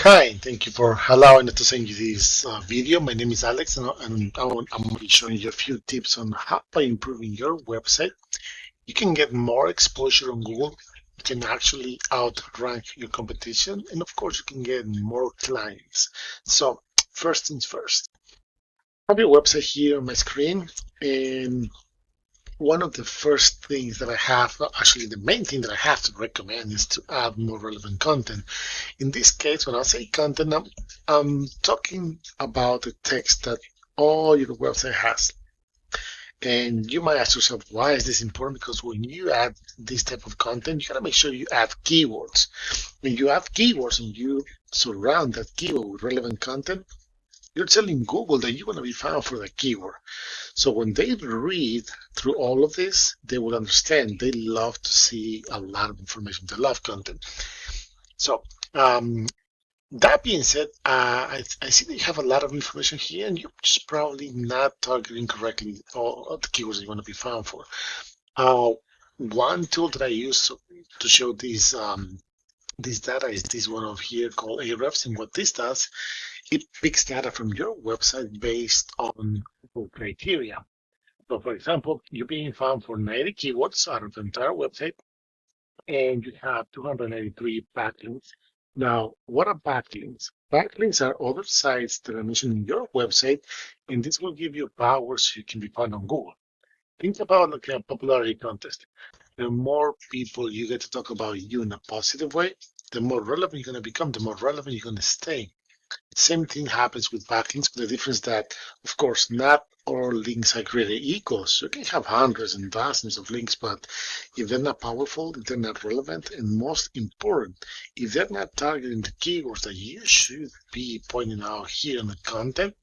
Hi, thank you for allowing us to send you this video. My name is Alex, and I'm going to be showing you a few tips on how, by improving your website, you can get more exposure on Google. You can actually outrank your competition, and of course, you can get more clients. So, first things first, I have your website here on my screen, and one of the first things that I have, actually, the main thing that I have to recommend is to add more relevant content. In this case, when I say content, I'm talking about the text that all your website has. And you might ask yourself, why is this important? Because when you add this type of content, you gotta make sure you add keywords. When you add keywords and you surround that keyword with relevant content, you're telling Google that you want to be found for that keyword. So when they read through all of this, they will understand. They love to see a lot of information. They love content. So um, that being said, I see that you have a lot of information here, and you're just probably not targeting correctly all of the keywords that you want to be found for. Uh, One tool that I use to show this data is this one over here called Ahrefs, and what this does, it picks data from your website based on criteria. So, for example, you're being found for 90 keywords out of the entire website, and you have 283 backlinks. Now, what are backlinks? Backlinks are other sites that are mentioned in your website, and this will give you power so you can be found on Google. Think about like a popularity contest. The more people you get to talk about you in a positive way, the more relevant you're going to become, the more relevant you're going to stay. Same thing happens with backlinks, but the difference that, of course, not all links are created equal. So you can have hundreds and dozens of links, but if they're not powerful, if they're not relevant, and most important, if they're not targeting the keywords that you should be pointing out here in the content,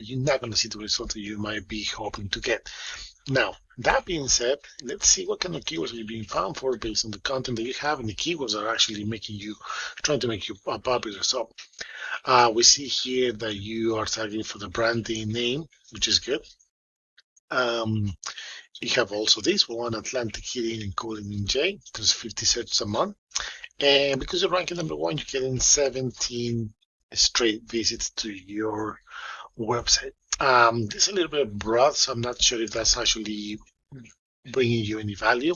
you're not going to see the result that you might be hoping to get. Now, that being said, let's see what kind of keywords are you being found for based on the content that you have, and the keywords are actually making you, trying to make you popular. So we see here that you are targeting for the branding name, which is good. Um, you have also this one, Atlantic Heating and Cooling in J. There's 50 searches a month. And because you're ranking number one, you're getting 17 straight visits to your website. This is a little bit broad, so I'm not sure if that's actually bringing you any value.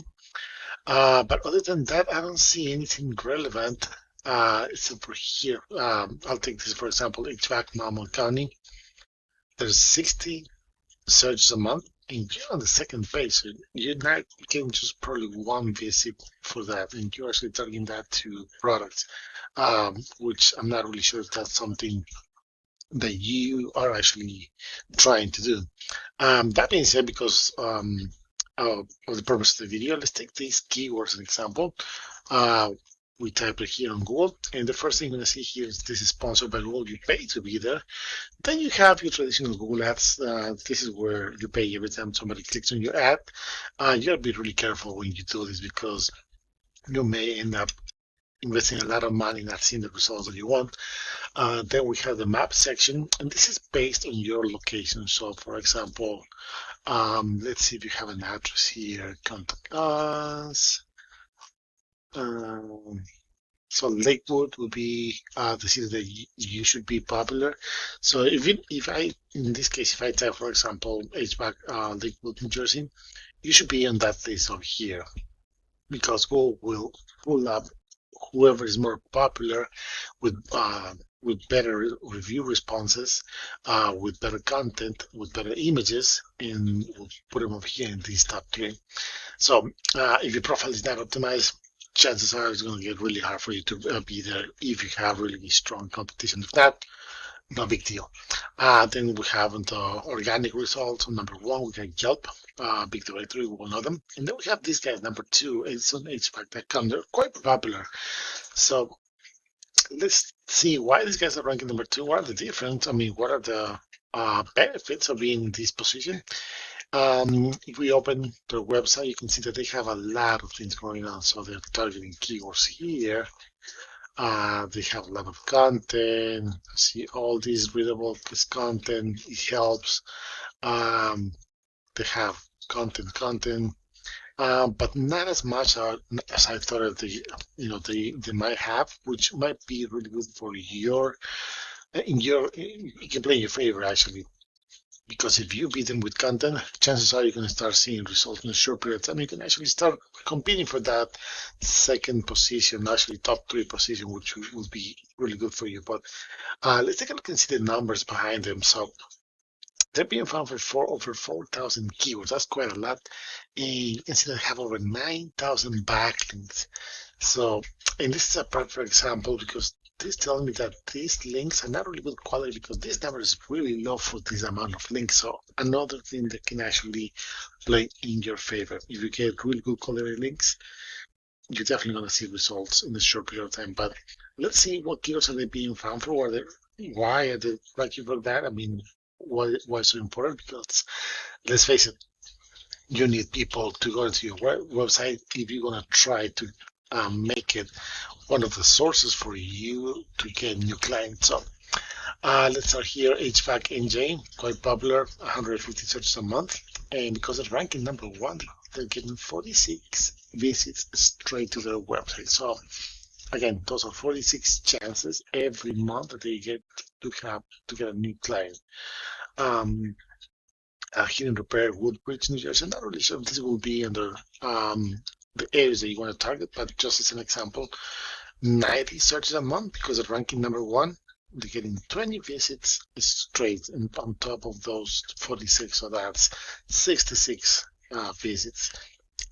But other than that, I don't see anything relevant except for here. I'll take this, for example, HVAC normal county. There's 60 searches a month, and you're on the second page. So you're not getting just probably one visit for that, and you're actually targeting that to products, which I'm not really sure if that's something that you are actually trying to do. That being said, because of the purpose of the video, let's take these keywords as an example. Uh, we type it here on Google, and the first thing you're going to see here is this is sponsored by Google. You pay to be there. Then you have your traditional Google ads. This is where you pay every time somebody clicks on your ad. You gotta be really careful when you do this because you may end up investing a lot of money not seeing the results that you want. Then we have the map section, and this is based on your location. So, for example, let's see if you have an address here. Contact us. Um, so Lakewood would be the city that you should be popular. So if I, in this case, if I type, for example, HVAC Lakewood, New Jersey, you should be on that list over here because Google will pull up whoever is more popular with better review responses, with better content, with better images, and we'll put them over here in these top 10. So if your profile is not optimized, chances are it's going to get really hard for you to be there if you have really strong competition. If not, no big deal. Then we have the organic results. On number one, we got Yelp, big directory, we will know them. And then we have these guys, number two, it's on HVAC.com. They're quite popular. So let's see why these guys are ranking number two. What are the difference? I mean, what are the benefits of being in this position? If we open their website, you can see that they have a lot of things going on. So they're targeting keywords here. They have a lot of content. See all these readable content. It helps. They have content. but not as much as I thought they might have, which might be really good for you can play in your favor actually. Because if you beat them with content, chances are you're going to start seeing results in a short period of time. You can actually start competing for that second position, actually top three position, which would be really good for you. But let's take a look and see the numbers behind them. So they're being found for over 4,000 keywords. That's quite a lot. And you can see they have over 9,000 backlinks. So, and this is a perfect example because this tells me that these links are not really good quality because this number is really low for this amount of links. So another thing that can actually play in your favor. If you get really good quality links, you're definitely going to see results in a short period of time. But let's see what keywords are they being found for? Why are they ranking for that? I mean, why is so important? Because let's face it, you need people to go into your website if you're going to try to make it one of the sources for you to get new clients. So let's start here. HVAC NJ, quite popular, 150 searches a month. And because it's ranking number one, they're getting 46 visits straight to their website. So again, those are 46 chances every month that they get to get a new client. Um, Heating Repair, Woodbridge, New Jersey. I'm not really sure if this will be under the areas that you want to target, but just as an example, 90 searches a month because of ranking number one. They're getting 20 visits straight and on top of those 46, so that's 66 visits.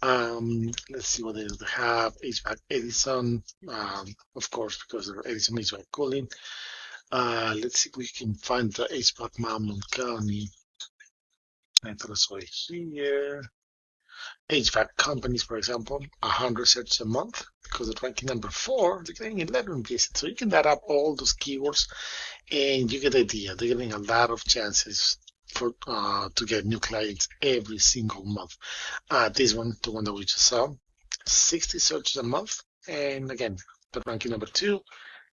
Let's see what else they have. HVAC Edison, of course, because they're Edison HVAC cooling. Let's see if we can find the HVAC Mammoth County. And that's right here. HVAC companies, for example, 100 searches a month because at ranking number four, they're getting 11 visits. So you can add up all those keywords and you get the idea. They're getting a lot of chances for to get new clients every single month. This one, the one that we just saw, 60 searches a month. And again, the ranking number two,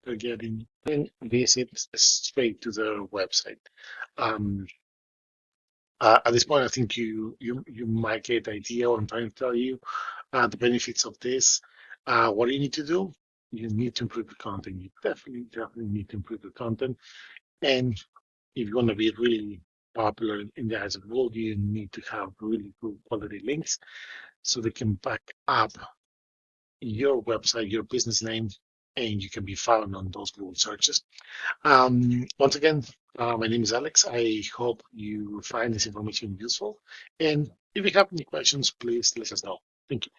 they're getting 10 visits straight to their website. Um, at this point, I think you might get the idea what I'm trying to tell you. The benefits of this. What do you need to do? You need to improve the content. You definitely need to improve the content. And if you want to be really popular in the eyes of the world, you need to have really good quality links so they can back up your website, your business name, and you can be found on those Google searches. Once again, my name is Alex. I hope you find this information useful. And if you have any questions, please let us know. Thank you.